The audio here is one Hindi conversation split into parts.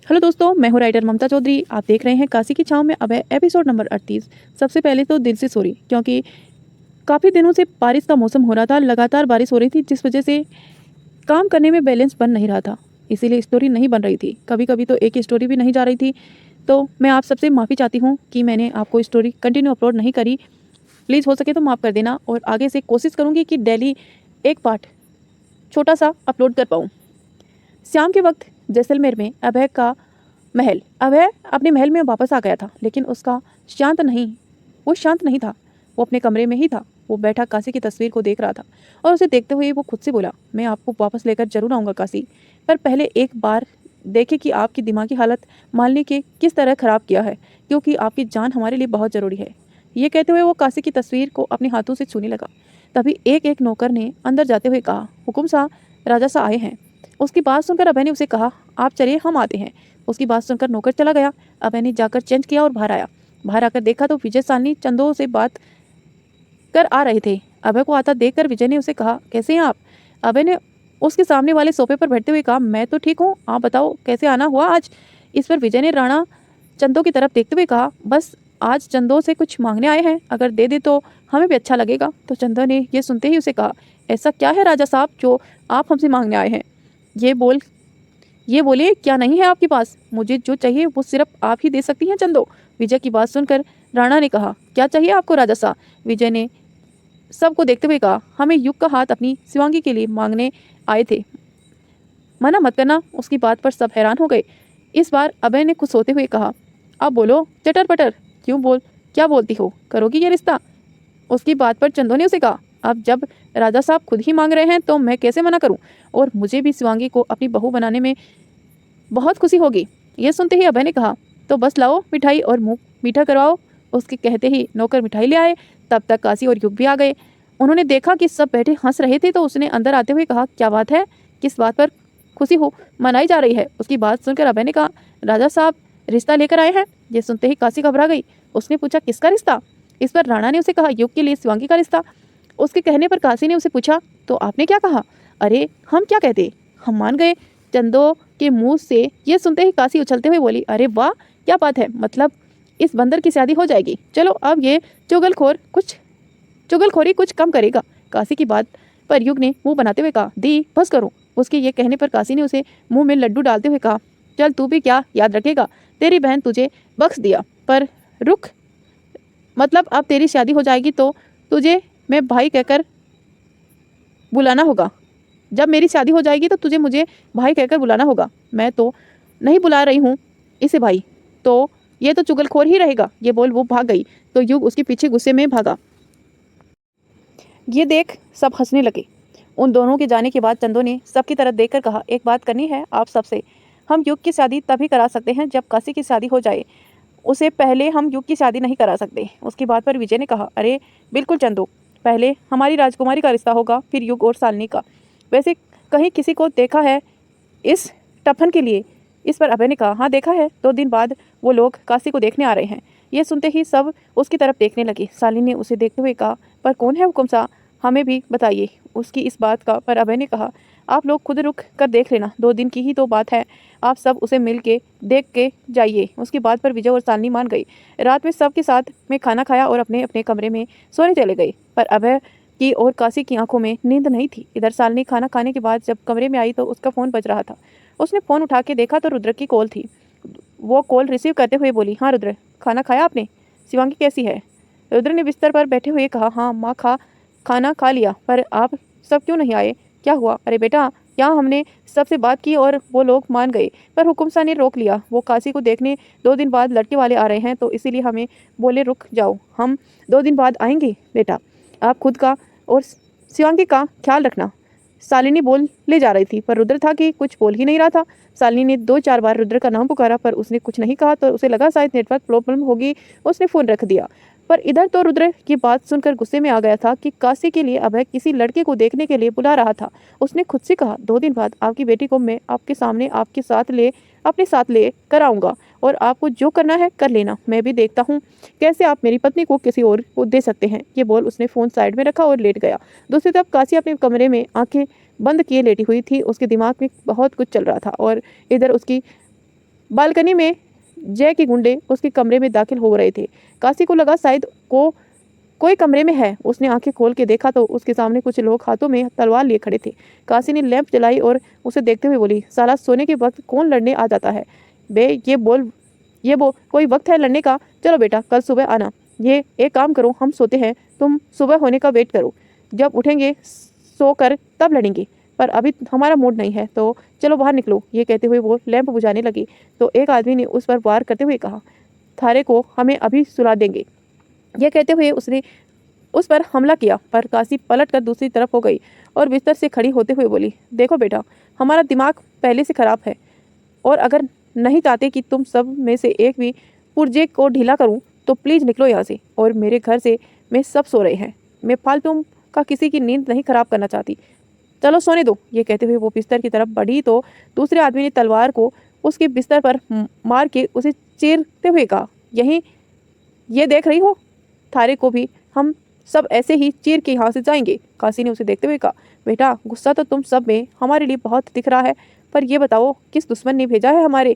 हेलो दोस्तों, मैं हूँ राइटर ममता चौधरी। आप देख रहे हैं काशी की छाँव में अभय एपिसोड नंबर 38। सबसे पहले तो दिल से सॉरी, क्योंकि काफ़ी दिनों से बारिश का मौसम हो रहा था, लगातार बारिश हो रही थी, जिस वजह से काम करने में बैलेंस बन नहीं रहा था, इसीलिए स्टोरी नहीं बन रही थी। कभी कभी तो एक ही स्टोरी भी नहीं जा रही थी। तो मैं आप सबसे माफ़ी चाहती हूँ कि मैंने आपको स्टोरी कंटिन्यू अपलोड नहीं करी। प्लीज़ हो सके तो माफ़ कर देना, और आगे से कोशिश करूँगी कि डेली एक पार्ट छोटा सा अपलोड कर पाऊँ। शाम के वक्त जैसलमेर में अभय का महल। अभय अपने महल में वापस आ गया था, लेकिन उसका वो शांत नहीं था। वो अपने कमरे में ही था। वो बैठा काशी की तस्वीर को देख रहा था, और उसे देखते हुए वो खुद से बोला, मैं आपको वापस लेकर जरूर आऊँगा काशी, पर पहले एक बार देखे कि आपकी दिमागी हालत मालने के किस तरह ख़राब किया है, क्योंकि आपकी जान हमारे लिए बहुत ज़रूरी है। ये कहते हुए वो काशी की तस्वीर को अपने हाथों से छूने लगा। तभी एक एक नौकर ने अंदर जाते हुए कहा, हुकुम सा, राजा सा आए हैं। उसकी बात सुनकर अभय ने उसे कहा, आप चलिए, हम आते हैं। उसकी बात सुनकर नौकर चला गया। अभय ने जाकर चेंज किया और बाहर आया। बाहर आकर देखा तो विजय सालनी चंदो से बात कर आ रहे थे। अभय को आता देखकर विजय ने उसे कहा, कैसे हैं आप? अभय ने उसके सामने वाले सोफे पर बैठते हुए कहा, मैं तो ठीक हूँ, आप बताओ कैसे आना हुआ आज? इस पर विजय ने राणा चंदो की तरफ देखते हुए कहा, बस आज चंदो से कुछ मांगने आए हैं, अगर दे दे तो हमें भी अच्छा लगेगा। तो चंदो ने ये सुनते ही उसे कहा, ऐसा क्या है राजा साहब जो आप हमसे मांगने आए हैं? ये बोल ये बोलिए, क्या नहीं है आपके पास? मुझे जो चाहिए वो सिर्फ आप ही दे सकती हैं चंदो। विजय की बात सुनकर राणा ने कहा, क्या चाहिए आपको राजा साहब? विजय ने सबको देखते हुए कहा, हमें युग का हाथ अपनी शिवांगी के लिए मांगने आए थे, मना मत करना। उसकी बात पर सब हैरान हो गए। इस बार अभय ने कुछ होते हुए कहा, अब बोलो चटर पटर, क्या बोलती हो, करोगी ये रिश्ता? उसकी बात पर चंदो ने उसे कहा, अब जब राजा साहब खुद ही मांग रहे हैं तो मैं कैसे मना करूं, और मुझे भी शिवांगी को अपनी बहू बनाने में बहुत खुशी होगी। ये सुनते ही अभय ने कहा, तो बस लाओ मिठाई और मुंह मीठा करवाओ। उसके कहते ही नौकर मिठाई ले आए। तब तक काशी और युग भी आ गए। उन्होंने देखा कि सब बैठे हंस रहे थे, तो उसने अंदर आते हुए कहा, क्या बात है, किस बात पर खुशी हो मनाई जा रही है? उसकी बात सुनकर अभय ने कहा, राजा साहब रिश्ता लेकर आए हैं। ये सुनते ही काशी घबरा गई। उसने पूछा, किसका रिश्ता? इस पर राणा ने उसे कहा, युग के लिए शिवांगी का रिश्ता। उसके कहने पर काशी ने उसे पूछा, तो आपने क्या कहा? अरे हम क्या कहते, हम मान गए। चंदो के मुंह से ये सुनते ही काशी उछलते हुए बोली, अरे वाह, क्या बात है, मतलब इस बंदर की शादी हो जाएगी। चलो अब ये चुगलखोरी कुछ कम करेगा। काशी की बात पर युग ने मुंह बनाते हुए कहा, दी बस करो। उसके ये कहने पर काशी ने उसे मुंह में लड्डू डालते हुए कहा, चल तू भी क्या याद रखेगा, तेरी बहन तुझे बख्श दिया, पर रुक, मतलब अब तेरी शादी हो जाएगी तो तुझे मैं भाई कहकर बुलाना होगा। जब मेरी शादी हो जाएगी तो तुझे मुझे भाई कहकर बुलाना होगा। मैं तो नहीं बुला रही हूँ इसे भाई, तो ये तो चुगलखोर ही रहेगा। ये बोल वो भाग गई, तो युग उसके पीछे गुस्से में भागा। ये देख सब हंसने लगे। उन दोनों के जाने के बाद चंदो ने सबकी तरफ देखकर कहा, एक बात करनी है आप सबसे। हम युग की शादी तभी करा सकते हैं जब काशी की शादी हो जाए, उसे पहले हम युग की शादी नहीं करा सकते। उसकी बात पर विजय ने कहा, अरे बिल्कुल चंदो, पहले हमारी राजकुमारी का रिश्ता होगा, फिर युग और शालिनी का। वैसे कहीं किसी को देखा है इस टफन के लिए? इस पर अभय ने कहा, हाँ देखा है, 2 दिन बाद वो लोग काशी को देखने आ रहे हैं। ये सुनते ही सब उसकी तरफ देखने लगे। शालिनी ने उसे देखते हुए कहा, पर कौन है हुकुम सा, हमें भी बताइए। उसकी इस बात का पर अभय ने कहा, आप लोग खुद रुक कर देख लेना, 2 दिन की ही तो बात है, आप सब उसे मिल के देख के जाइए। उसकी बात पर विजय और शालिनी मान गई। रात में सबके साथ में खाना खाया और अपने अपने कमरे में सोने चले गए। पर अभय की और काशी की आंखों में नींद नहीं थी। इधर शालिनी खाना खाने के बाद जब कमरे में आई तो उसका फ़ोन बज रहा था। उसने फ़ोन उठा के देखा तो रुद्र की कॉल थी। वो कॉल रिसीव करते हुए बोली, हाँ रुद्र, खाना खाया आपने? शिवांगी कैसी है? रुद्र ने बिस्तर पर बैठे हुए कहा, हाँ माँ खाना खा लिया, पर आप सब क्यों नहीं आए, क्या हुआ? अरे बेटा, यहाँ हमने सबसे बात की और वो लोग मान गए, पर हुकुम सा ने रोक लिया। वो काशी को देखने 2 दिन बाद लड़के वाले आ रहे हैं, तो इसीलिए हमें बोले रुक जाओ, हम 2 दिन बाद आएंगे। बेटा आप खुद का और शिवांगी का ख्याल रखना। शालिनी बोल ले जा रही थी, पर रुद्र था कि कुछ बोल ही नहीं रहा था। शालिनी ने 2-4 बार रुद्र का नाम पुकारा, पर उसने कुछ नहीं कहा, तो उसे लगा शायद नेटवर्क प्रॉब्लम होगी। उसने फ़ोन रख दिया। पर इधर तो रुद्र की बात सुनकर गुस्से में आ गया था कि काशी के लिए अभय किसी लड़के को देखने के लिए बुला रहा था। उसने खुद से कहा, 2 दिन बाद आपकी बेटी को मैं आपके सामने अपने साथ ले कर आऊँगा, और आपको जो करना है कर लेना। मैं भी देखता हूँ कैसे आप मेरी पत्नी को किसी और को दे सकते हैं। ये बोल उसने फ़ोन साइड में रखा और लेट गया। दूसरी तरफ काशी अपने कमरे में आंखें बंद किए लेटी हुई थी। उसके दिमाग में बहुत कुछ चल रहा था, और इधर उसकी बालकनी में जय के गुंडे उसके कमरे में दाखिल हो रहे थे। काशी को लगा शायद कोई कमरे में है। उसने आंखें खोल के देखा तो उसके सामने कुछ लोग हाथों में तलवार लिए खड़े थे। काशी ने लैंप जलाई और उसे देखते हुए बोली, साला सोने के वक्त कौन लड़ने आ जाता है बे? ये कोई वक्त है लड़ने का? चलो बेटा, कल सुबह आना। ये एक काम करो, हम सोते हैं, तुम सुबह होने का वेट करो। जब उठेंगे सोकर तब लड़ेंगे, पर अभी हमारा मूड नहीं है, तो चलो बाहर निकलो। ये कहते हुए वो लैंप बुझाने लगी तो एक आदमी ने उस पर वार करते हुए कहा, थारे को हमें अभी सुला देंगे। यह कहते हुए उसने उस पर हमला किया, पर काशी पलट कर दूसरी तरफ हो गई और बिस्तर से खड़ी होते हुए बोली, देखो बेटा, हमारा दिमाग पहले से खराब है, और अगर नहीं चाहते कि तुम सब में से एक भी पुर्जे को ढीला करूं, तो प्लीज़ निकलो यहाँ से, और मेरे घर से में सब सो रहे हैं। मैं फालतू का किसी की नींद नहीं खराब करना चाहती। चलो सोने दो। ये कहते हुए वो बिस्तर की तरफ बढ़ी तो दूसरे आदमी ने तलवार को उसके बिस्तर पर मार के उसे चीरते हुए कहा, यहीं ये देख रही हो, थारे को भी हम सब ऐसे ही चीर के यहाँ से जाएंगे। काशी ने उसे देखते हुए कहा, बेटा, गुस्सा तो तुम सब में हमारे लिए बहुत दिख रहा है, पर यह बताओ किस दुश्मन ने भेजा है हमारे?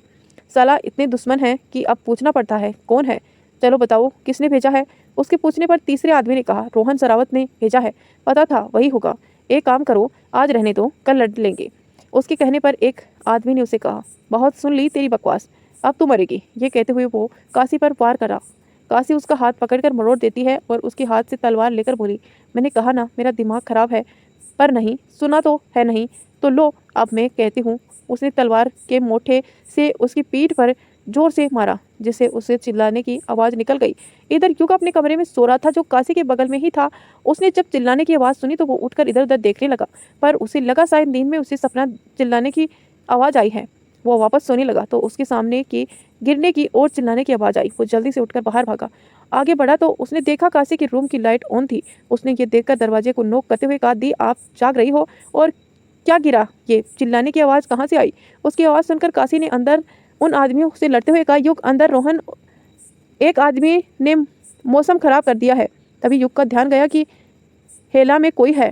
साला इतने दुश्मन हैं कि अब पूछना पड़ता है कौन है। चलो बताओ किसने भेजा है? उसके पूछने पर तीसरे आदमी ने कहा, रोहन सरावत ने भेजा है। पता था वही होगा। एक काम करो, आज रहने दो, कल लड़ लेंगे। उसके कहने पर एक आदमी ने उसे कहा, बहुत सुन ली तेरी बकवास, अब तू मरेगी। ये कहते हुए वो काशी पर वार करा। काशी उसका हाथ पकड़कर मरोड़ देती है और उसके हाथ से तलवार लेकर बोली, मैंने कहा ना मेरा दिमाग खराब है, पर नहीं सुना तो है नहीं, तो लो अब मैं कहती हूँ। उसने तलवार के मोटे से उसकी पीठ पर जोर से मारा, जिससे उसे चिल्लाने की आवाज़ निकल गई। इधर युग अपने कमरे में सो रहा था, जो काशी के बगल में ही था। उसने जब चिल्लाने की आवाज़ सुनी तो वो उठकर इधर उधर देखने लगा, पर उसे लगा शायद नींद में उसे सपना चिल्लाने की आवाज़ आई है। वो वापस सोने लगा तो उसके सामने की गिरने की और चिल्लाने की आवाज़ आई। वो जल्दी से उठकर बाहर भागा। आगे बढ़ा तो उसने देखा काशी के रूम की लाइट ऑन थी। उसने ये देखकर दरवाजे को नोक करते हुए कहा, दी, आप जाग रही हो? और क्या गिरा? ये चिल्लाने की आवाज़ कहाँ से आई? उसकी आवाज़ सुनकर काशी ने अंदर उन आदमियों से लड़ते हुए कहा, युग अंदर, रोहन, एक आदमी ने मौसम खराब कर दिया है। तभी युग का ध्यान गया कि हेला में कोई है।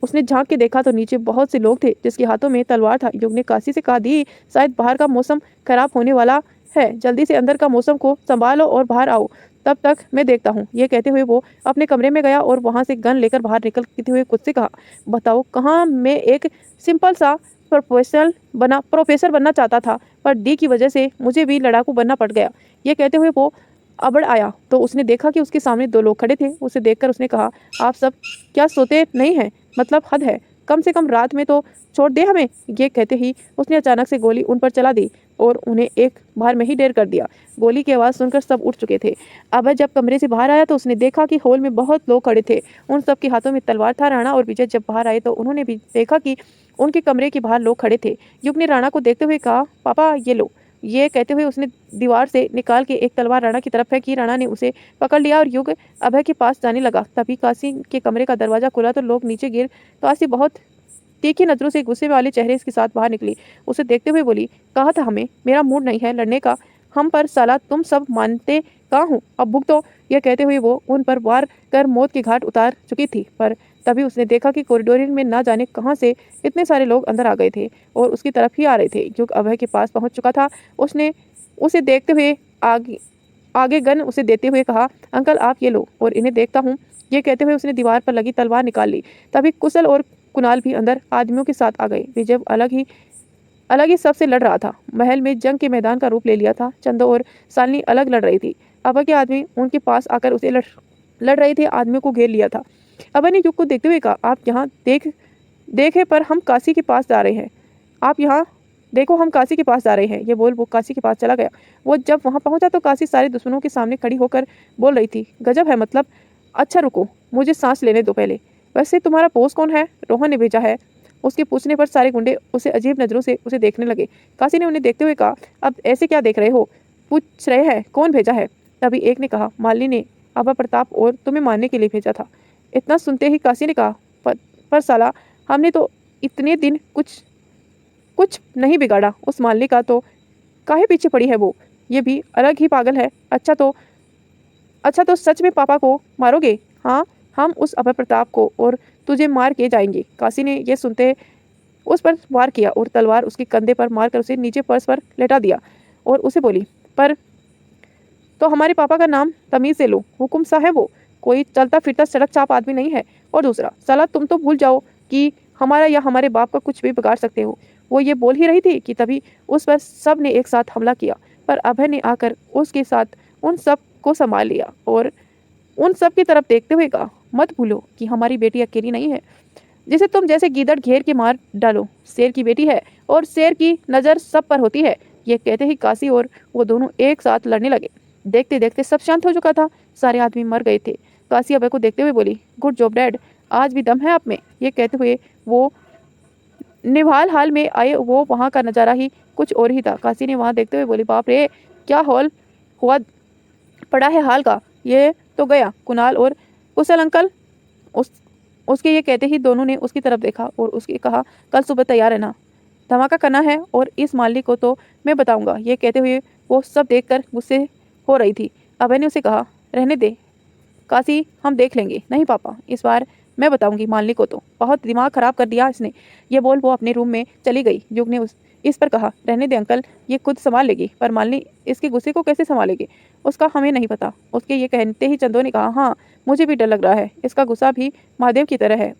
उसने झांक के देखा तो नीचे बहुत से लोग थे जिसके हाथों में तलवार था। युग ने काशी से कहा, दी, शायद बाहर का मौसम खराब होने वाला है, जल्दी से अंदर का मौसम को संभालो और बाहर आओ, तब तक मैं देखता हूँ। ये कहते हुए वो अपने कमरे में गया और वहाँ से गन लेकर बाहर निकलते हुए खुद से कहा, बताओ कहाँ मैं एक सिंपल सा प्रोफेसर बनना चाहता था, पर डी की वजह से मुझे भी लड़ाकू बनना पड़ गया। ये कहते हुए वो अबड़ आया तो उसने देखा कि उसके सामने दो लोग खड़े थे। उसे देखकर उसने कहा, आप सब क्या सोते नहीं हैं? मतलब हद है, कम से कम रात में तो छोड़ दे हमें। ये कहते ही उसने अचानक से गोली उन पर चला दी और उन्हें एक बार में ही ढेर कर दिया। गोली की आवाज़ सुनकर सब उठ चुके थे। अब जब कमरे से बाहर आया तो उसने देखा कि हॉल में बहुत लोग खड़े थे। उन सब के हाथों में तलवार था। राणा और विजय जब बाहर आए तो उन्होंने भी देखा कि उनके कमरे के बाहर लोग खड़े थे। युग ने राणा को देखते हुए कहा, पापा ये लो। ये कहते हुए उसने दीवार से निकाल के एक तलवार राणा की तरफ फेंकी। राणा ने उसे पकड़ लिया और युग अभय के पास जाने लगा। तभी काशी के कमरे का दरवाजा खुला तो लोग नीचे गिर। काशी बहुत तीखी नजरों से गुस्से वाले चेहरे के साथ बाहर निकली। उसे देखते हुए बोली, कहा था हमें, मेरा मूड नहीं है लड़ने का हम पर, साला तुम सब मानते कहाँ हूँ, अब भुगतो। यह कहते हुए वो उन पर वार कर मौत की घाट उतार चुकी थी। पर तभी उसने देखा कि कॉरिडोर में ना जाने कहाँ से इतने सारे लोग अंदर आ गए थे और उसकी तरफ ही आ रहे थे। युग अभय के पास पहुंच चुका था। उसने उसे देखते हुए आगे गन उसे देते हुए कहा, अंकल आप ये लो और इन्हें देखता हूँ। ये कहते हुए उसने दीवार पर लगी तलवार निकाल ली। तभी कुशल और कुणाल भी अंदर आदमियों के साथ आ गए। विजय अलग ही सबसे लड़ रहा था। महल में जंग के मैदान का रूप ले लिया था। चंदो और सालनी अलग लड़ रही थी। अभय के आदमी उनके पास आकर उसे लड़ रहे थे। आदमियों को घेर लिया था। अभय ने युग को देखते हुए कहा, आप यहाँ देखे पर हम काशी के पास जा रहे हैं। आप यहाँ देखो, हम काशी के पास जा रहे हैं। ये बोल वो काशी के पास चला गया। वो जब वहाँ पहुँचा तो काशी सारे दुश्मनों के सामने खड़ी होकर बोल रही थी, गजब है मतलब। अच्छा रुको, मुझे सांस लेने दो पहले। वैसे तुम्हारा बॉस कौन है? रोहन ने भेजा है। उसके पूछने पर सारे गुंडे उसे अजीब नज़रों से उसे देखने लगे। काशी ने उन्हें देखते हुए कहा, अब ऐसे क्या देख रहे हो, पूछ रहे हैं कौन भेजा है? तभी एक ने कहा, मालिनी ने अभय प्रताप और तुम्हें मारने के लिए भेजा था। इतना सुनते ही काशी ने कहा, पर साला हमने तो इतने दिन कुछ नहीं बिगाड़ा। उस मालिनी का तो काहे पीछे पड़ी है वो? ये भी अलग ही पागल है। अच्छा तो सच में पापा को मारोगे? हाँ, हम उस अभय प्रताप को और तुझे मार के जाएंगे। काशी ने यह सुनते उस पर वार किया और तलवार उसके कंधे पर मारकर उसे नीचे फर्श पर लेटा दिया। और उसे बोली, पर तो हमारे पापा का नाम तमीज़ से लो, हुकुम सा है वो, कोई चलता फिरता सड़क चाप आदमी नहीं है। और दूसरा, साला तुम तो भूल जाओ कि हमारा या हमारे बाप का कुछ भी बिगाड़ सकते हो। वो ये बोल ही रही थी कि तभी उस पर सब ने एक साथ हमला किया, पर अभय ने आकर उसके साथ उन सब को संभाल लिया और उन सब की तरफ देखते हुए कहा, मत भूलो कि हमारी बेटी अकेली नहीं है जिसे तुम जैसे गीदड़ घेर के मार डालो। शेर की बेटी है और शेर की नज़र सब पर होती है। ये कहते ही काशी और वो दोनों एक साथ लड़ने लगे। देखते देखते सब शांत हो चुका था, सारे आदमी मर गए थे। काशी अभय को देखते हुए बोली, गुड जॉब डैड, आज भी दम है आप में। ये कहते हुए वो निभाल हाल में आए, वो वहाँ का नज़ारा ही कुछ और ही था। काशी ने वहाँ देखते हुए बोली, बाप रे, क्या हॉल हुआ पड़ा है हाल का। ये तो गया कुणाल और कुशल अंकल। उसके ये कहते ही दोनों ने उसकी तरफ देखा और उसके कहा, कल सुबह तैयार रहना, धमाका करना है और इस माली को तो मैं बताऊंगा। ये कहते हुए वो सब देखकर गुस्से हो रही थी। अभय ने उसे कहा, रहने दे काशी, हम देख लेंगे। नहीं पापा, इस बार मैं बताऊंगी मालिनी को, तो बहुत दिमाग खराब कर दिया इसने। ये बोल वो अपने रूम में चली गई। युग ने इस पर कहा, रहने दे अंकल, ये खुद संभाल लेगी, पर मालिनी इसके गुस्से को कैसे संभालेगी उसका हमें नहीं पता। उसके ये कहते ही चंदो ने कहा, हाँ मुझे भी डर लग रहा है, इसका गुस्सा भी महादेव की तरह है।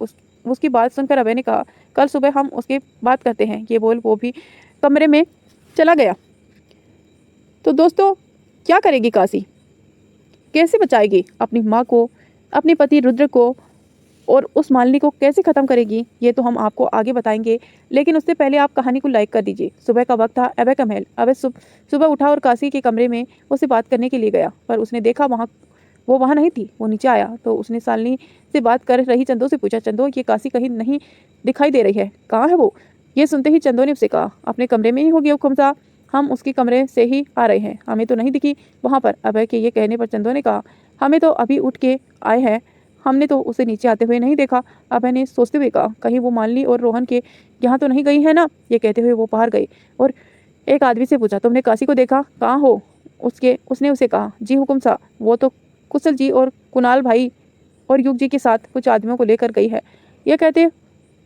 उसकी बात सुनकर अभय ने कहा, कल सुबह हम उसकी बात करते हैं। ये बोल वो भी कमरे में चला गया। तो दोस्तों, क्या करेगी काशी, कैसे बचाएगी अपनी माँ को, अपने पति रुद्र को, और उस मालिनी को कैसे ख़त्म करेगी, ये तो हम आपको आगे बताएंगे। लेकिन उससे पहले आप कहानी को लाइक कर दीजिए। सुबह का वक्त था। अभय का महल। अभय सुबह उठा और काशी के कमरे में उससे बात करने के लिए गया, पर उसने देखा वो वहाँ नहीं थी। वो नीचे आया तो उसने शालिनी से बात कर रही चंदो से पूछा, चंदो ये काशी कहीं नहीं दिखाई दे रही है, कहाँ है वो। ये सुनते ही चंदो ने उससे कहा, अपने कमरे में ही होगी हुकुम साहब, हम उसके कमरे से ही आ रहे हैं, हमें तो नहीं दिखी वहाँ पर। अभय के ये कहने पर चंदो ने कहा, हमें तो अभी उठ के आए हैं, हमने तो उसे नीचे आते हुए नहीं देखा। अभय ने सोचते हुए कहा, कहीं वो मालिनी और रोहन के यहाँ तो नहीं गई है ना। ये कहते हुए वो बाहर गए और एक आदमी से पूछा, तुमने काशी को देखा, कहाँ हो। उसने उसे कहा, जी हुकुम साहब, वो तो कुशल जी और कुणाल भाई और युग जी के साथ कुछ आदमियों को लेकर गई है। यह कहते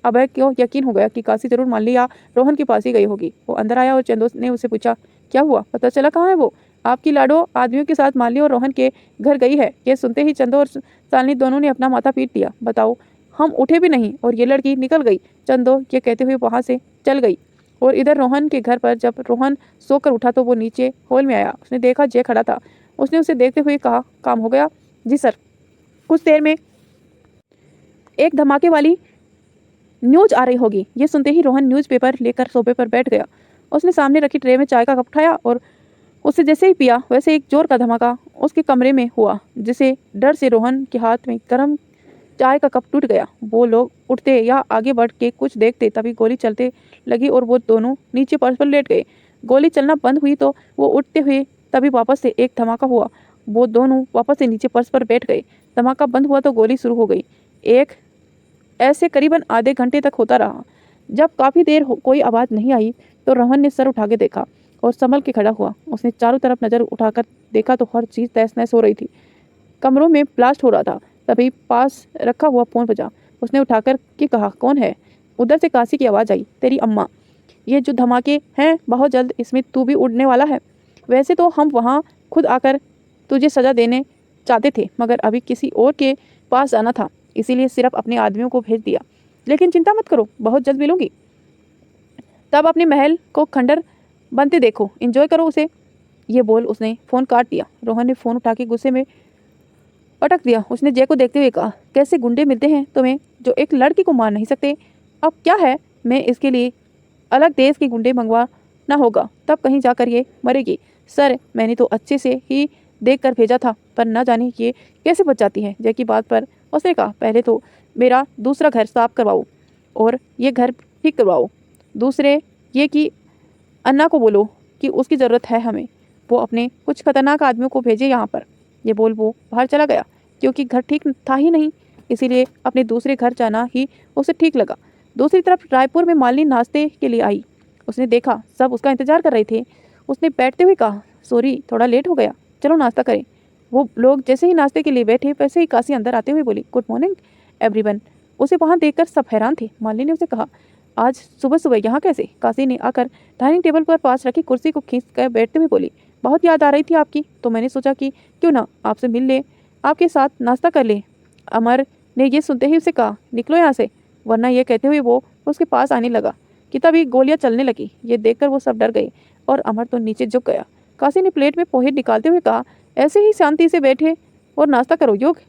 अभय को यकीन हो गया कि काशी जरूर मालिनी या रोहन के पास ही गई होगी। वो अंदर आया और चंदो ने उसे पूछा, क्या हुआ, पता चला कहाँ है वो। आपकी लाडो आदमियों के साथ मालिनी और रोहन के घर गई है। ये सुनते ही चंदो और शालिनी दोनों ने अपना माथा पीट दिया। बताओ, हम उठे भी नहीं और ये लड़की निकल गई। चंदो ये कहते हुए वहाँ से चल गई। और इधर रोहन के घर पर जब रोहन सोकर उठा तो वो नीचे हॉल में आया। उसने देखा जय खड़ा था। उसने उसे देखते हुए कहा, काम हो गया। जी सर। कुछ देर में एक धमाके वाली न्यूज आ रही होगी। ये सुनते ही रोहन न्यूज़पेपर लेकर सोफे पर बैठ गया। उसने सामने रखी ट्रे में चाय का कप उठाया और उससे जैसे ही पिया वैसे एक जोर का धमाका उसके कमरे में हुआ, जिसे डर से रोहन के हाथ में गर्म चाय का कप टूट गया। वो लोग उठते या आगे बढ़ के कुछ देखते तभी गोली चलते लगी और वो दोनों नीचे फर्श पर लेट गए। गोली चलना बंद हुई तो वो उठते हुए तभी वापस से एक धमाका हुआ। वो दोनों वापस से नीचे फर्श पर बैठ गए। धमाका बंद हुआ तो गोली शुरू हो गई। एक ऐसे करीबन आधे घंटे तक होता रहा। जब काफ़ी देर कोई आवाज़ नहीं आई तो रोहन ने सर उठा के देखा और संभल के खड़ा हुआ। उसने चारों तरफ नज़र उठाकर देखा तो हर चीज़ तहस नहस हो रही थी। कमरों में ब्लास्ट हो रहा था। तभी पास रखा हुआ फ़ोन बजा। उसने उठाकर के कहा, कौन है। उधर से काशी की आवाज़ आई, तेरी अम्मा। ये जो धमाके हैं बहुत जल्द इसमें तू भी उड़ने वाला है। वैसे तो हम वहाँ खुद आकर तुझे सज़ा देने चाहते थे, मगर अभी किसी और के पास जाना था, इसीलिए सिर्फ अपने आदमियों को भेज दिया। लेकिन चिंता मत करो, बहुत जल्द मिलूंगी। तब अपने महल को खंडर बनते देखो, एंजॉय करो उसे। ये बोल उसने फ़ोन काट दिया। रोहन ने फ़ोन उठा के गुस्से में पटक दिया। उसने जय को देखते हुए कहा, कैसे गुंडे मिलते हैं तुम्हें जो एक लड़की को मार नहीं सकते। अब क्या है, मैं इसके लिए अलग देश के गुंडे मंगवाना होगा, तब कहीं जाकर ये मरेगी। सर, मैंने तो अच्छे से ही देख कर भेजा था, पर न जाने ये कैसे बच जाती है। जय की बात पर उसने कहा, पहले तो मेरा दूसरा घर साफ करवाओ और ये घर ठीक करवाओ। दूसरे ये कि अन्ना को बोलो कि उसकी ज़रूरत है हमें, वो अपने कुछ खतरनाक आदमियों को भेजे यहाँ पर। ये बोल वो बाहर चला गया, क्योंकि घर ठीक था ही नहीं, इसीलिए अपने दूसरे घर जाना ही उसे ठीक लगा। दूसरी तरफ रायपुर में मालिनी नाश्ते के लिए आई। उसने देखा सब उसका इंतजार कर रहे थे। उसने बैठते हुए कहा, सॉरी थोड़ा लेट हो गया, चलो नाश्ता करें। वो लोग जैसे ही नाश्ते के लिए बैठे वैसे ही काशी अंदर आते हुए बोली, गुड मॉर्निंग एवरीवन। उसे वहाँ देखकर सब हैरान थे। मालिनी ने उसे कहा, आज सुबह सुबह यहाँ कैसे? काशी ने आकर डाइनिंग टेबल पर पास रखी कुर्सी को खींच कर बैठते हुए बोली, बहुत याद आ रही थी आपकी, तो मैंने सोचा कि क्यों ना आपसे मिल ले, आपके साथ नाश्ता कर ले। अमर ने ये सुनते ही उसे कहा, निकलो यहाँ से, वरना ये कहते हुए वो उसके पास आने लगा कि तभी गोलियां चलने लगी। ये देखकर वो सब डर गए और अमर तो नीचे झुक गया। काशी ने प्लेट में पोहे निकालते हुए कहा, ऐसे ही शांति से बैठे और नाश्ता करो। योग,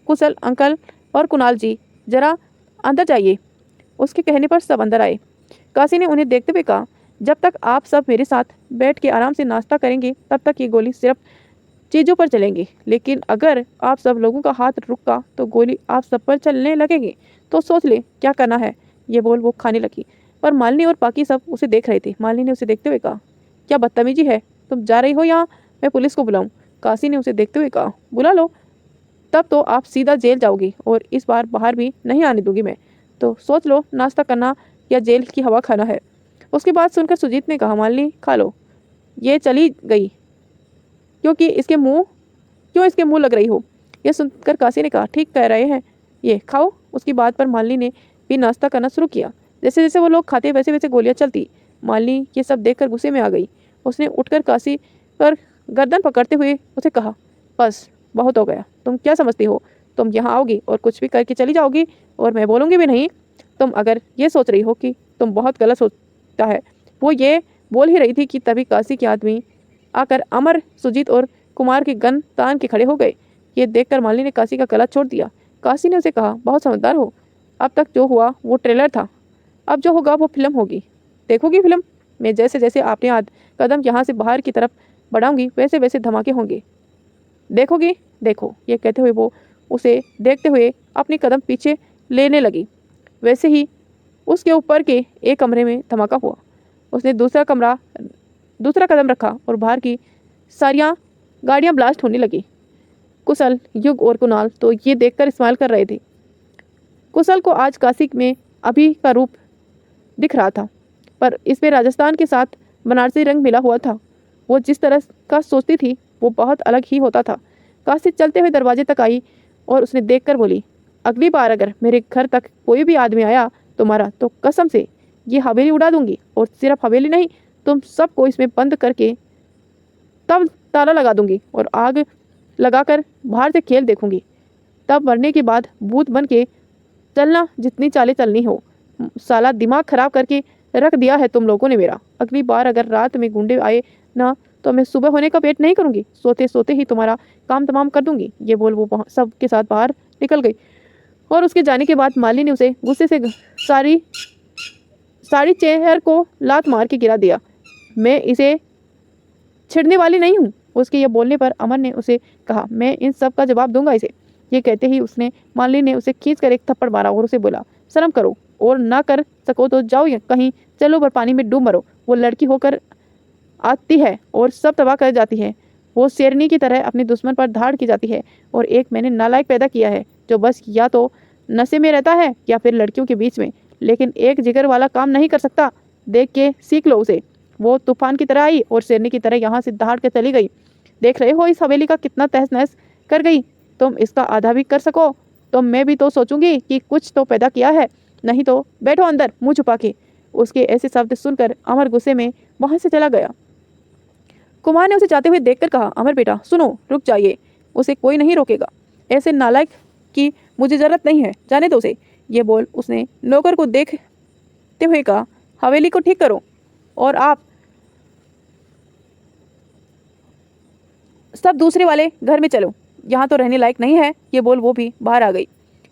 कुशल अंकल और कुणाल जी जरा अंदर जाइए। उसके कहने पर सब अंदर आए। काशी ने उन्हें देखते हुए कहा, जब तक आप सब मेरे साथ बैठ के आराम से नाश्ता करेंगे तब तक ये गोली सिर्फ चीज़ों पर चलेंगी, लेकिन अगर आप सब लोगों का हाथ रुका तो गोली आप सब पर चलने लगेगी। तो सोच ले क्या करना है। ये बोल वो खाने लगी, पर मालिनी और बाकी सब उसे देख रहे थे। मालिनी ने उसे देखते हुए कहा, क्या बदतमीजी है, तुम जा रही हो या मैं पुलिस को बुलाऊं? काशी ने उसे देखते हुए कहा, बुला लो, तब तो आप सीधा जेल जाओगी और इस बार बाहर भी नहीं आने दूंगी मैं। तो सोच लो, नाश्ता करना या जेल की हवा खाना है। उसकी बात सुनकर सुजीत ने कहा, मालिनी खा लो। ये चली गई क्योंकि इसके मुंह लग रही हो। यह सुनकर काशी ने कहा, ठीक कह रहे हैं, ये खाओ। उसकी बात पर मालिनी ने भी नाश्ता करना शुरू किया। जैसे जैसे वो लोग खाते वैसे वैसे गोलियां चलती। मालिनी ये सब देखकर गुस्से में आ गई। उसने उठकर काशी पर गर्दन पकड़ते हुए उसे कहा, बस बहुत हो गया। तुम क्या समझती हो, तुम यहाँ आओगी और कुछ भी करके चली जाओगी और मैं बोलूँगी भी नहीं? तुम अगर ये सोच रही हो कि तुम बहुत गलत सोचता है। वो ये बोल ही रही थी कि तभी काशी के आदमी आकर अमर, सुजीत और कुमार के गन तान के खड़े हो गए। ये देखकर मालिनी ने काशी का गला छोड़ दिया। काशी ने उसे कहा, बहुत समझदार हो। अब तक जो हुआ वो ट्रेलर था, अब जो होगा वो फिल्म होगी। देखोगी फिल्म में जैसे जैसे आपने कदम यहाँ से बाहर की तरफ बढ़ाऊंगी वैसे वैसे धमाके होंगे, देखोगी? देखो। ये कहते हुए वो उसे देखते हुए अपनी कदम पीछे लेने लगी। वैसे ही उसके ऊपर के एक कमरे में धमाका हुआ। उसने दूसरा कदम रखा और बाहर की सारियां गाड़ियां ब्लास्ट होने लगी। कुशल, युग और कुणाल तो ये देखकर स्माइल कर रहे थे। कुशल को आज काशी में अभी का रूप दिख रहा था, पर इसमें राजस्थान के साथ बनारसी रंग मिला हुआ था। वो जिस तरह का सोचती थी वो बहुत अलग ही होता था। काशी चलते हुए दरवाजे तक आई और उसने देखकर बोली, अगली बार अगर मेरे घर तक कोई भी आदमी आया तुम्हारा, तो कसम से ये हवेली उड़ा दूंगी। और सिर्फ हवेली नहीं, तुम सबको इसमें बंद करके तब ताला लगा दूंगी और आग लगाकर बाहर से खेल देखूंगी। तब मरने के बाद भूत बन के चलना जितनी चालें चलनी हो। साला दिमाग खराब करके रख दिया है तुम लोगों ने मेरा। अगली बार अगर रात में गुंडे आए ना तो मैं सुबह होने का वेट नहीं करूंगी, सोते सोते ही तुम्हारा काम तमाम कर दूंगी। ये बोल वो सब के साथ बाहर निकल गई और उसके जाने के बाद माली ने उसे गुस्से से सारी चेयर को लात मार के गिरा दिया। मैं इसे छिड़ने वाली नहीं हूँ। उसके ये बोलने पर अमर ने उसे कहा, मैं इन सब का जवाब दूंगा इसे। ये कहते ही उसने माली ने उसे खींचकर एक थप्पड़ मारा और उसे बोला, शर्म करो और ना कर सको तो जाओ या कहीं चलो पर पानी में डूब मरो। वो लड़की होकर आती है और सब तबाह कर जाती है। वो शेरनी की तरह अपने दुश्मन पर धाड़ की जाती है। और एक मैंने नालायक पैदा किया है जो बस या तो नशे में रहता है या फिर लड़कियों के बीच में, लेकिन एक जिगर वाला काम नहीं कर सकता। देख के सीख लो उसे। वो तूफान की तरह आई और शेरनी की तरह यहाँ से दहाड़ के चली गई। देख रहे हो इस हवेली का कितना तहस नहस कर गई। तुम इसका आधा भी कर सको तो मैं भी तो सोचूंगी कि कुछ तो पैदा किया है, नहीं तो बैठो अंदर मुंह छुपा के। उसके ऐसे शब्द सुनकर अमर गुस्से में वहां से चला गया। कुमार ने उसे जाते हुए देखकर कहा, अमर बेटा सुनो, रुक जाइए, उसे कोई नहीं रोकेगा। ऐसे नालायक की मुझे जरूरत नहीं है, जाने दो उसे। ये बोल उसने नौकर को देखते हुए कहा, हवेली को ठीक करो और आप सब दूसरे वाले घर में चलो, यहाँ तो रहने लायक नहीं है। ये बोल वो भी बाहर आ गई।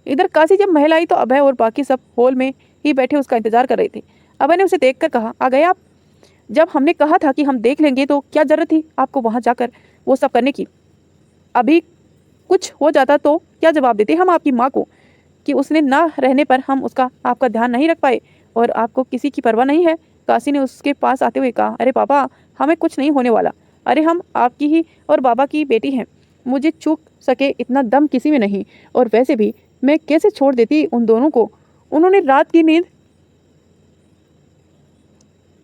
इधर काशी जब महल आई तो अभय और बाकी सब हॉल में ही बैठे उसका इंतजार कर रहे थे। अभय ने उसे देखकर कहा, आ गए आप? जब हमने कहा था कि हम देख लेंगे तो क्या जरूरत थी आपको वहां जाकर वो सब करने की? अभी कुछ हो जाता तो क्या जवाब देते हम आपकी माँ को कि उसने ना रहने पर हम उसका आपका ध्यान नहीं रख पाए और आपको किसी की परवाह नहीं है? काशी ने उसके पास आते हुए कहा, अरे पापा, हमें कुछ नहीं होने वाला। अरे हम आपकी ही और बाबा की बेटी हैं। मुझे चूक सके इतना दम किसी में नहीं। और वैसे भी मैं कैसे छोड़ देती उन दोनों को? उन्होंने रात की नींद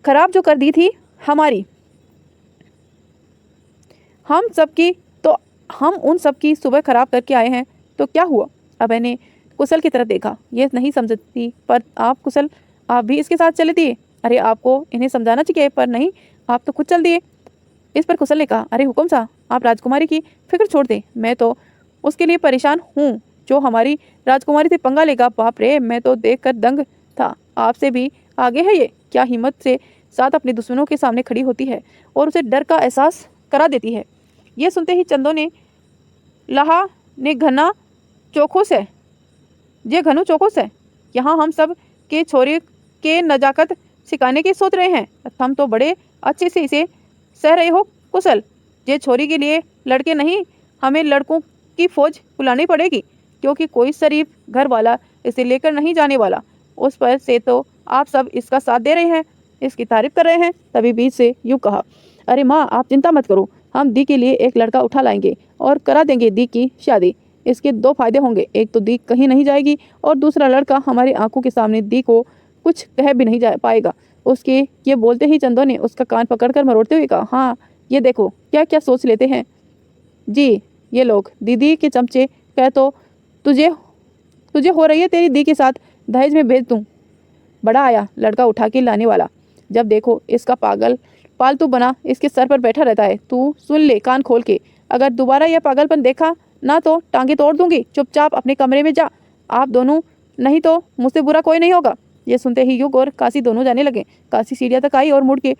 खराब जो कर दी थी हमारी, हम सबकी, तो हम उन सबकी सुबह खराब करके आए हैं तो क्या हुआ? अभय ने कुशल की तरफ देखा। ये नहीं समझती पर आप कुशल आप भी इसके साथ चले दिए। अरे आपको इन्हें समझाना चाहिए, पर नहीं, आप तो खुद चल दिए। इस पर कुशल ने कहा, अरे हुकुम साहब, आप राजकुमारी की फिक्र छोड़ दें, मैं तो उसके लिए परेशान हूँ जो हमारी राजकुमारी से पंगा लेगा। बाप रे, मैं तो देख कर दंग था। आपसे भी आगे है ये, क्या हिम्मत से साथ अपने दुश्मनों के सामने खड़ी होती है और उसे डर का एहसास करा देती है। ये सुनते ही चंदो ने लहा ने घना चौखुस है, ये घनु चौखुस है। यहाँ हम सब के छोरे के नजाकत सिखाने की सोच रहे हैं, हम तो बड़े अच्छे से इसे सह रहे हो कुशल। ये छोरी के लिए लड़के नहीं, हमें लड़कों की फौज बुलानी पड़ेगी, क्योंकि कोई शरीफ घर वाला इसे लेकर नहीं जाने वाला। उस पर से तो आप सब इसका साथ दे रहे हैं, इसकी तारीफ कर रहे हैं। तभी बीच से यूँ कहा, अरे माँ, आप चिंता मत करो, हम दी के लिए एक लड़का उठा लाएंगे और करा देंगे दी की शादी। इसके दो फायदे होंगे, एक तो दी कहीं नहीं जाएगी और दूसरा लड़का हमारी आंखों के सामने दी को कुछ कह भी नहीं जा पाएगा। उसके ये बोलते ही चंदो ने उसका कान पकड़कर मरोड़ते हुए कहा, हाँ, ये देखो क्या क्या सोच लेते हैं जी ये लोग। दीदी के चमचे कह तो तुझे तुझे हो रही है तेरी दी के साथ दहेज में भेज दूँ। बड़ा आया लड़का उठा के लाने वाला, जब देखो इसका पागल पालतू बना इसके सर पर बैठा रहता है। तू सुन ले कान खोल के, अगर दोबारा यह पागलपन देखा ना तो टांगे तोड़ दूंगी। चुपचाप अपने कमरे में जा, आप दोनों, नहीं तो मुझसे बुरा कोई नहीं होगा। ये सुनते ही युग और काशी दोनों जाने लगे। काशी सीढ़ियाँ तक आई और मुड़ के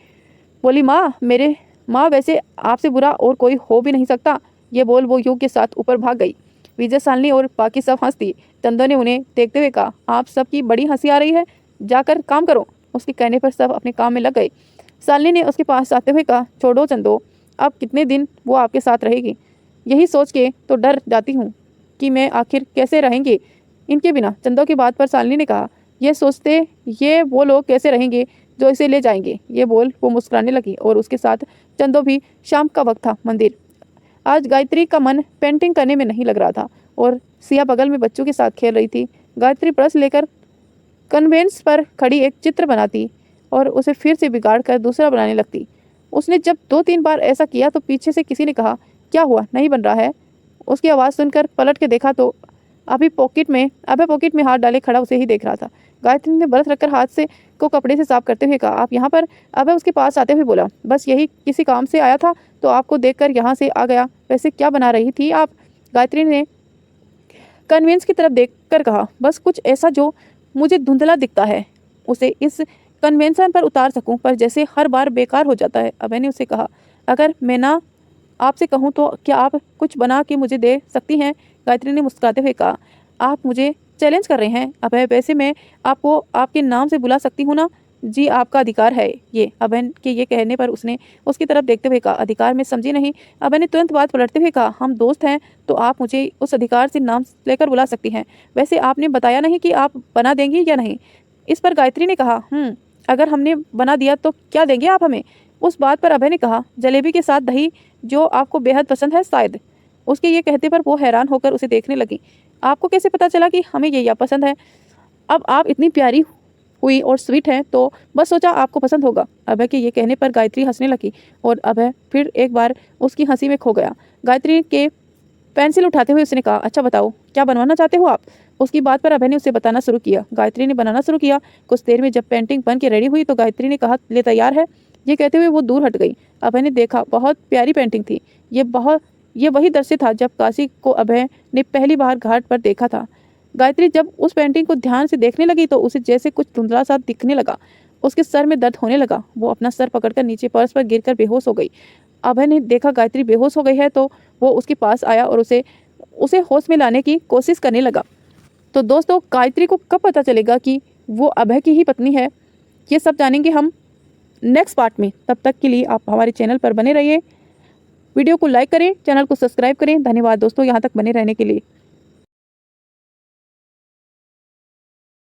बोली, माँ वैसे आपसे बुरा और कोई हो भी नहीं सकता। ये बोल वो युग के साथ ऊपर भाग गई। विजय सालनी और बाकी सब हंसती। चंदो ने उन्हें देखते हुए कहा, आप सबकी बड़ी हंसी आ रही है, जाकर काम करो। उसके कहने पर सब अपने काम में लग गए। सालनी ने उसके पास आते हुए कहा, छोड़ो चंदो, अब कितने दिन वो आपके साथ रहेगी। यही सोच के तो डर जाती हूँ कि मैं आखिर कैसे रहेंगे इनके बिना। चंदो की बात पर सालनी ने कहा, ये सोचते ये वो लोग कैसे रहेंगे जो इसे ले जाएंगे। ये बोल वो मुस्कुराने लगी और उसके साथ चंदो भी। शाम का वक्त था। मंदिर। आज गायत्री का मन पेंटिंग करने में नहीं लग रहा था और सिया बगल में बच्चों के साथ खेल रही थी। गायत्री ब्रश लेकर कन्वेंस पर खड़ी एक चित्र बनाती और उसे फिर से बिगाड़ कर दूसरा बनाने लगती। उसने जब 2-3 बार ऐसा किया तो पीछे से किसी ने कहा, क्या हुआ, नहीं बन रहा है। उसकी आवाज़ सुनकर पलट के देखा तो अभय पॉकेट में हाथ डाले खड़ा उसे ही देख रहा था। गायत्री ने बरस रखकर हाथ से को कपड़े से साफ करते हुए कहा, आप यहाँ पर। अभय उसके पास आते हुए बोला, बस यही किसी काम से आया था तो आपको देखकर यहाँ से आ गया। वैसे क्या बना रही थी आप। गायत्री ने कन्वेंस की तरफ देखकर कहा, बस कुछ ऐसा जो मुझे धुंधला दिखता है, उसे इस कन्वेंशन पर उतार सकूं, पर जैसे हर बार बेकार हो जाता है। अभय ने उसे कहा, अगर मैं ना आपसे कहूं तो क्या आप कुछ बना के मुझे दे सकती हैं। गायत्री ने मुस्कुराते हुए कहा, आप मुझे चैलेंज कर रहे हैं अभय। वैसे मैं आपको आपके नाम से बुला सकती हूँ ना। जी आपका अधिकार है ये। अभय के ये कहने पर उसने उसकी तरफ देखते हुए कहा, अधिकार में समझी नहीं। अभय ने तुरंत बात पलटते हुए कहा, हम दोस्त हैं तो आप मुझे उस अधिकार से नाम लेकर बुला सकती हैं। वैसे आपने बताया नहीं कि आप बना देंगी या नहीं। इस पर गायत्री ने कहा, अगर हमने बना दिया तो क्या देंगे आप हमें। उस बात पर अभय ने कहा, जलेबी के साथ दही, जो आपको बेहद पसंद है शायद। उसके ये कहते पर वो हैरान होकर उसे देखने लगी। आपको कैसे पता चला कि हमें ये या पसंद है। अब आप इतनी प्यारी हुई और स्वीट हैं तो बस सोचा आपको पसंद होगा। अभय के ये कहने पर गायत्री हंसने लगी और अभय फिर एक बार उसकी हंसी में खो गया। गायत्री के पेंसिल उठाते हुए उसने कहा, अच्छा बताओ क्या बनवाना चाहते हो आप। उसकी बात पर अभय ने उसे बताना शुरू किया। गायत्री ने बनाना शुरू किया। कुछ देर में जब पेंटिंग बन के रेडी हुई तो गायत्री ने कहा, ले तैयार है। ये कहते हुए वो दूर हट गई। अभय ने देखा, बहुत प्यारी पेंटिंग थी। ये वही दृश्य था जब काशी को अभय ने पहली बार घाट पर देखा था। गायत्री जब उस पेंटिंग को ध्यान से देखने लगी तो उसे जैसे कुछ धुंधला सा दिखने लगा। उसके सर में दर्द होने लगा। वो अपना सर पकड़कर नीचे फर्श पर गिरकर बेहोश हो गई। अभय ने देखा गायत्री बेहोश हो गई है तो वो उसके पास आया और उसे होश में लाने की कोशिश करने लगा। तो दोस्तों, गायत्री को कब पता चलेगा कि वो अभय की ही पत्नी है, ये सब जानेंगे हम नेक्स्ट पार्ट में। तब तक के लिए आप हमारे चैनल पर बने रहिए। वीडियो को लाइक करें, चैनल को सब्सक्राइब करें। धन्यवाद दोस्तों यहाँ तक बने रहने के लिए।